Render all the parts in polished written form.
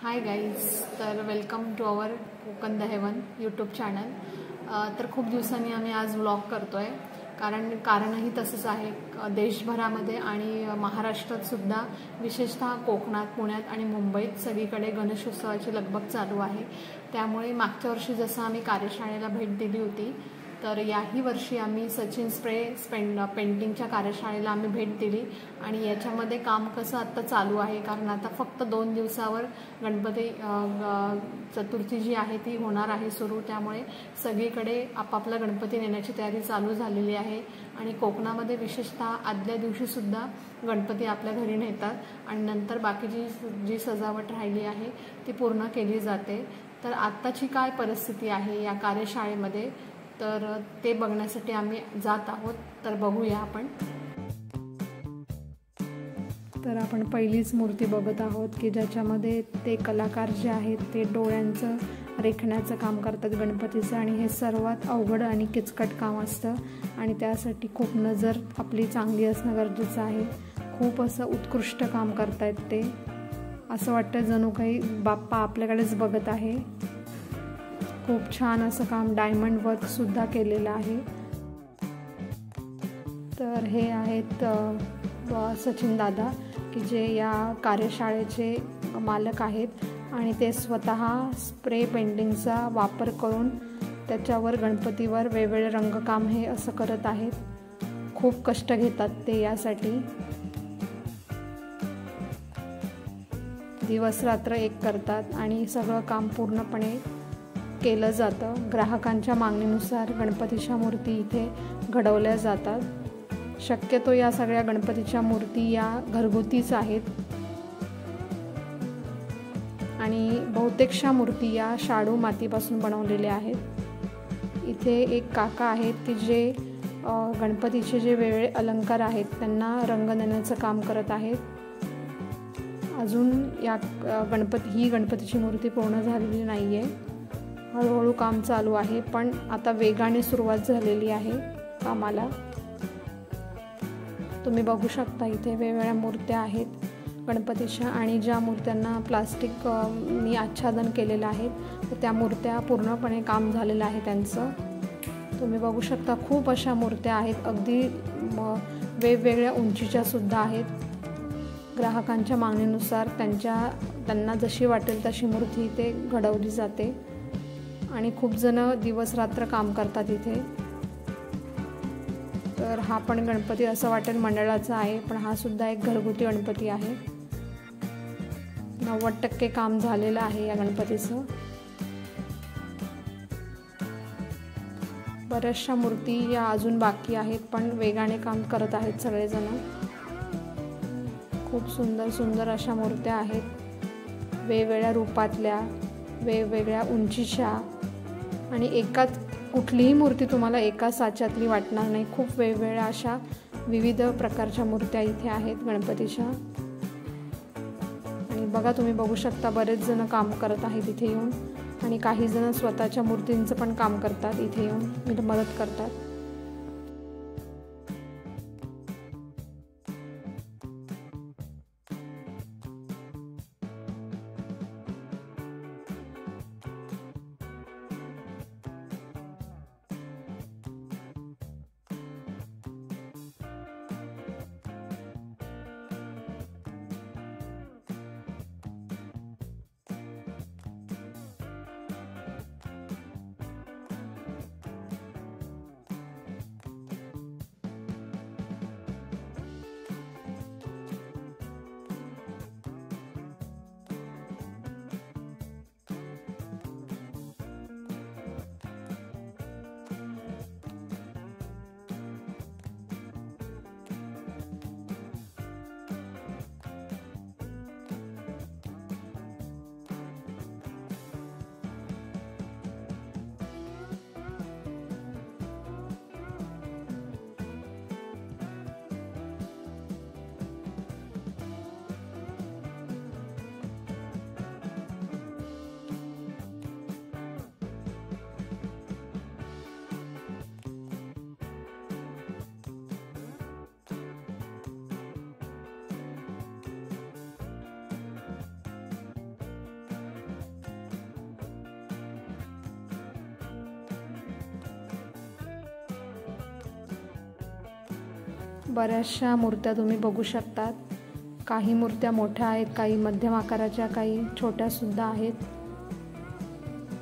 हाय guys, तर welcome to our Konkan the heaven YouTube channel. तर खूप दिवसांनी आम्ही आज व्लॉग करतो आहे, कारणही तसंच आहे। देशभरामध्ये आणि महाराष्ट्रात सुद्धा, विशेषतः कोकणात, पुण्यात आणि मुंबईत सगळीकडे गणेशोत्सवाची लगबग चालू आहे। त्यामुळे मागच्या वर्षी जसं आम्ही कार्यशाळेला भेट दिली होती, तर याही वर्षी आम्ही सचिन स्प्रे पेंटिंगच्या कार्यशाळेला आम्ही भेट दिली। आणि याच्यामध्ये काम कसं आत्ता चालू आहे, कारण आता फक्त 2 दिवसावर गणपती चतुर्थी जी आहे ती होणार आहे सुरू। त्यामुळे सगळीकडे आपापला गणपती नेण्याची तयारी चालू झालेली आहे। आणि कोकणामध्ये विशेषतः आदल्या दिवशीसुद्धा गणपती आपल्या घरी नेतात आणि नंतर बाकीची जी सजावट राहिली आहे ती पूर्ण केली जाते। तर आत्ताची काय परिस्थिती आहे या कार्यशाळेमध्ये, तर ते बघण्यासाठी आम्ही जात आहोत। तर बघूया आपण। तर आपण पहिलीच मूर्ती बघत आहोत की ज्याच्यामध्ये ते कलाकार जे आहेत ते डोळ्यांचं रेखण्याचं काम करतात गणपतीचं। आणि हे सर्वात अवघड आणि किचकट काम असतं आणि त्यासाठी खूप नजर आपली चांगली असणं गरजेचं आहे। खूप असं उत्कृष्ट काम करतायत ते, असं वाटतं जणू काही बाप्पा आपल्याकडेच बघत आहे। खूप छान असं काम डायमंड वर्क सुद्धा केलेलं आहे। तर हे आहेत सचिन दादा, की जे या कार्यशाळेचे मालक आहेत आणि ते स्वतः स्प्रे पेंटिंगचा वापर करून त्याच्यावर गणपतीवर वेगवेगळे रंगकाम हे असं करत आहेत। खूप कष्ट घेतात ते यासाठी, दिवस रात्र एक करतात आणि सगळं काम पूर्णपणे केलं जातं। ग्राहकांच्या मागणीनुसार गणपतीच्या मूर्ती इथे घडवल्या जातात। शक्यतो या सगळ्या गणपतीच्या मूर्ती या घरगुतीच आहेत आणि बहुतेकशा मूर्ती या शाडू मातीपासून बनवलेल्या आहेत। इथे एक काका आहेत की जे गणपतीचे जे वेगवेगळे अलंकार आहेत त्यांना रंग देण्याचं काम करत आहेत। अजून या ही गणपतीची मूर्ती पूर्ण झालेली नाही आहे, हळूहळू काम चालू आहे, पण आता वेगाने सुरुवात झालेली आहे कामाला। तुम्ही बघू शकता इथे वेगवेगळ्या मूर्त्या आहेत गणपतीच्या, आणि ज्या मूर्त्यांना प्लास्टिकनी आच्छादन केलेलं आहे तर त्या मूर्त्या पूर्णपणे काम झालेलं आहे त्यांचं। तुम्ही बघू शकता खूप अशा मूर्त्या आहेत, अगदी वेगवेगळ्या उंचीच्या सुद्धा आहेत। ग्राहकांच्या मागणीनुसार त्यांना जशी वाटेल तशी मूर्ती इथे घडवली जाते आणि खूप जण दिवस रात्र काम करतात इथे। तर हा पण गणपती असं वाटेल मंडळाचा आहे, पण हा सुद्धा एक घरगुती गणपती आहे। 90% काम झालेलं आहे या गणपतीचं। बऱ्याचशा मूर्ती या अजून बाकी आहेत, पण वेगाने काम करत आहेत सगळेजण। खूप सुंदर सुंदर अशा मूर्त्या आहेत, वेगवेगळ्या रूपातल्या, वेगवेगळ्या उंचीच्या, आणि कुठलीही मूर्ती तुम्हाला एका साच्यातली वाटणार नाही। खूप वेगवेगळ्या अशा विविध प्रकारच्या मूर्त्या इथे आहेत गणपतीच्या। आणि बघा, तुम्ही बघू शकता बरेच जण काम करत आहेत इथे येऊन, आणि काही जण स्वतःच्या मूर्तींचं पण काम करतात इथे येऊन, मदत करतात। बऱ्याचशा मूर्त्या तुम्ही बघू शकतात. काही मूर्त्या मोठ्या आहेत, काही मध्यम आकाराच्या, काही छोट्यासुद्धा आहेत.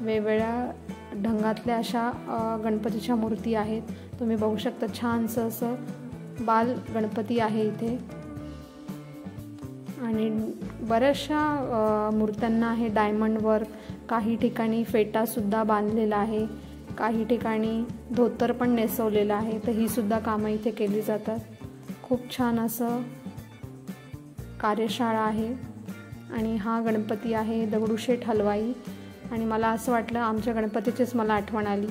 वेगवेगळ्या ढंगातल्या अशा गणपतीच्या मूर्ती आहेत. तुम्ही बघू शकता छानसं असं बाल गणपती आहे इथे. आणि बऱ्याचशा मूर्त्यांना आहे डायमंड वर्क, काही ठिकाणी फेटासुद्धा बांधलेला आहे, काही ठिकाणी धोतर पण नेसवलेलं आहे. तर ही सुद्धा कामं इथे केली जातात. खूप छान असं कार्यशाळा आहे. आणि हा गणपती आहे दगडूशेठ हलवाई. आणि मला असं वाटलं आमच्या गणपतीचीच मला आठवण आली,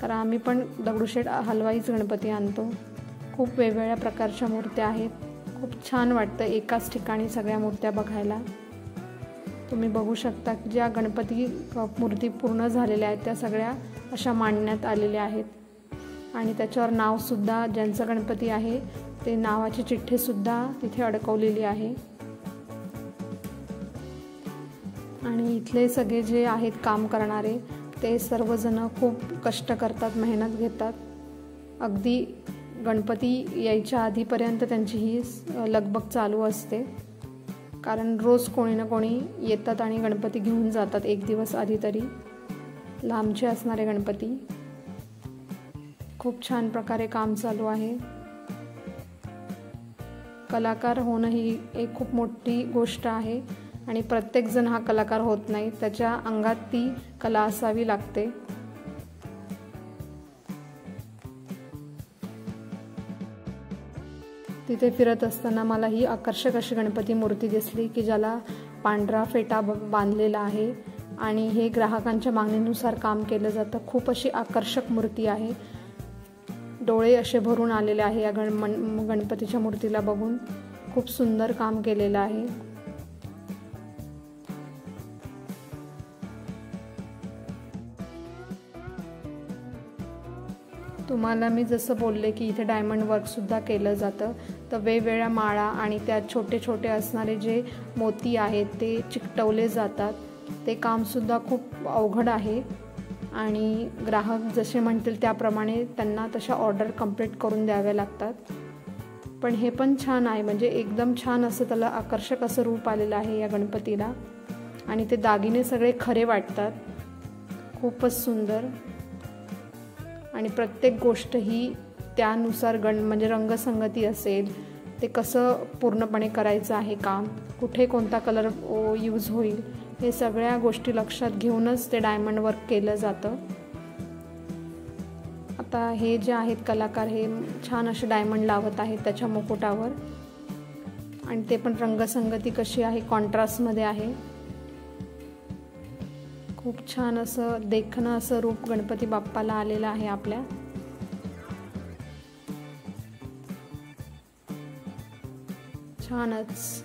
कारण आम्ही पण दगडूशेठ हलवाईच गणपती आणतो. खूप वेगवेगळ्या प्रकारच्या मूर्त्या आहेत. खूप छान वाटतं एकाच ठिकाणी सगळ्या मूर्त्या बघायला. तुम्ही बघू शकता की ज्या गणपती मूर्ती पूर्ण झालेल्या आहेत त्या सगळ्या अशा मांडण्यात आलेल्या आहेत. आणि त्याच्यावर नावसुद्धा, ज्यांचं गणपती आहे ते नावाची चिठ्ठीसुद्धा तिथे अडकवलेली आहे. आणि इथले सगळे जे आहेत काम करणारे ते सर्वजण खूप कष्ट करतात, मेहनत घेतात. अगदी गणपती यायच्या आधीपर्यंत त्यांची ही लगबग चालू असते, कारण रोज कोणी ना कोणी येतात आणि गणपती घेऊन जातात एक दिवस आधी तरी. लांबचे असणारे गणपती. खूप छान प्रकारे काम चालू आहे. कलाकार होणं ही एक खूप मोठी गोष्ट आहे आणि प्रत्येकजण हा कलाकार होत नाही. त्याच्या अंगात ती कला असावी लागते. तिथे फिरत असताना मला ही आकर्षक अशी गणपती मूर्ती दिसली की ज्याला पांढरा फेटा बांधलेला आहे आणि हे ग्राहकांच्या मागणीनुसार काम केलं जातं. खूप अशी आकर्षक मूर्ती आहे. डोळे असे भरून आलेले आहे या गणपतीच्या मूर्तीला बघून. खूप सुंदर काम केलेलं आहे. तुम्हाला मी जसं बोलले की इथे डायमंड वर्कसुद्धा केलं जातं. तर वेगवेगळ्या माळा आणि त्यात छोटे छोटे असणारे जे मोती आहेत ते चिकटवले जातात. ते कामसुद्धा खूप अवघड आहे आणि ग्राहक जसे म्हणतील त्याप्रमाणे त्यांना तशा ऑर्डर कंप्लीट करून द्याव्या लागतात. पण हे पण छान आहे, म्हणजे एकदम छान असं त्याला आकर्षक असं रूप आलेलं आहे या गणपतीला. आणि ते दागिने सगळे खरे वाटतात. खूपच सुंदर. आणि प्रत्येक गोष्ट ही त्यानुसार म्हणजे रंगसंगती असेल, ते कसं पूर्णपणे करायचं आहे काम, कुठे कोणता कलर यूज होईल, हे सगळ्या गोष्टी लक्षात घेऊनच ते डायमंड वर्क केलं जातं. आता हे जे आहेत कलाकार हे छान असे डायमंड लावत आहेत त्याच्या मुकुटावर. आणि ते पण रंगसंगती कशी आहे, कॉन्ट्रास्टमध्ये आहे. खूप छान असं देखणं असं रूप गणपती बाप्पाला आलेलं आहे आपल्या. छानच.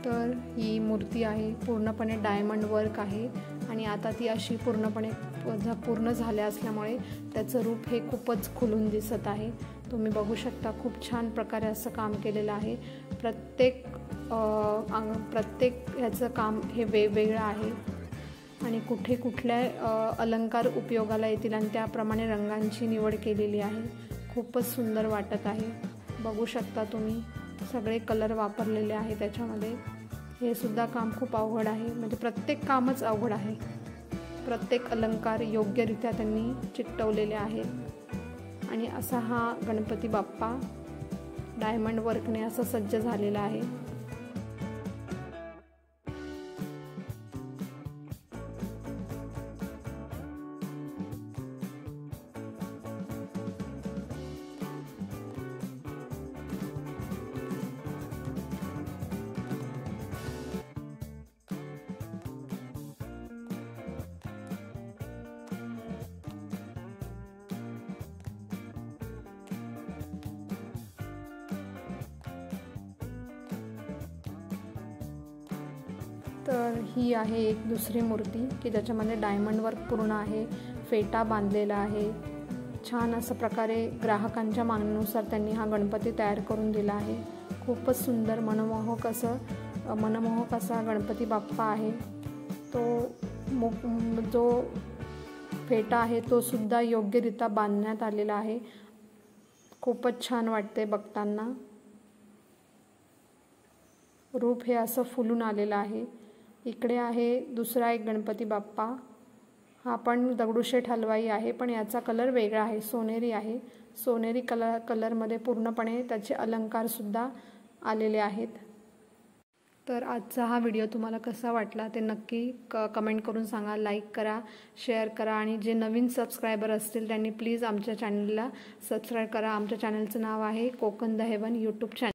तर ही मूर्ती आहे, पूर्णपणे डायमंड वर्क आहे आणि आता ती अशी पूर्ण झाल्या असल्यामुळे त्याचं रूप हे खूपच खुलून दिसत आहे। तुम्ही बघू शकता खूप छान प्रकारे असं काम केलेलं आहे। प्रत्येक ह्याचं काम हे वेगवेगळं आहे आणि कुठल्या अलंकार उपयोगाला येतील आणि त्याप्रमाणे रंगांची निवड केलेली आहे। खूपच सुंदर वाटत आहे। बघू शकता तुम्ही सगळे कलर वापरलेले आहे त्याच्यामध्ये। हे सुद्धा काम खूप अवघड आहे, म्हणजे प्रत्येक कामच अवघड आहे। प्रत्येक अलंकार योग्यरित्या त्यांनी चिकटवलेले आहेत आणि असा हा गणपती बाप्पा डायमंड वर्कने असा सज्ज झालेला आहे। तर ही आहे एक दुसरी मूर्ती की ज्याच्यामध्ये डायमंड वर्क पूर्ण आहे, फेटा बांधलेला आहे। छान असं प्रकारे ग्राहकांच्या मागणीनुसार त्यांनी हा गणपती तयार करून दिला आहे। खूपच सुंदर मनमोहक असा गणपती बाप्पा आहे। तो जो फेटा आहे तो सुद्धा योग्यरित्या बांधण्यात आलेला आहे। खूपच छान वाटते बघताना। रूप हे असं फुलून आलेलं आहे। इकडे आहे दुसरा एक गणपती बाप्पा, हा पण दगडूशेठ हलवाई आहे, पण याचा कलर वेगळा आहे, सोनेरी आहे। सोनेरी कलरमध्ये पूर्णपणे त्याचे अलंकार सुद्धा आलेले आहेत। तर आजचा हा व्हिडिओ तुम्हाला कसा वाटला ते नक्की कमेंट करून सांगा, लाईक करा, शेअर करा आणि जे नवीन सबस्क्रायबर असतील त्यांनी प्लीज आमच्या चॅनलला सबस्क्राईब करा। आमच्या चॅनलचं नाव आहे Konkan the heaven YouTube channel.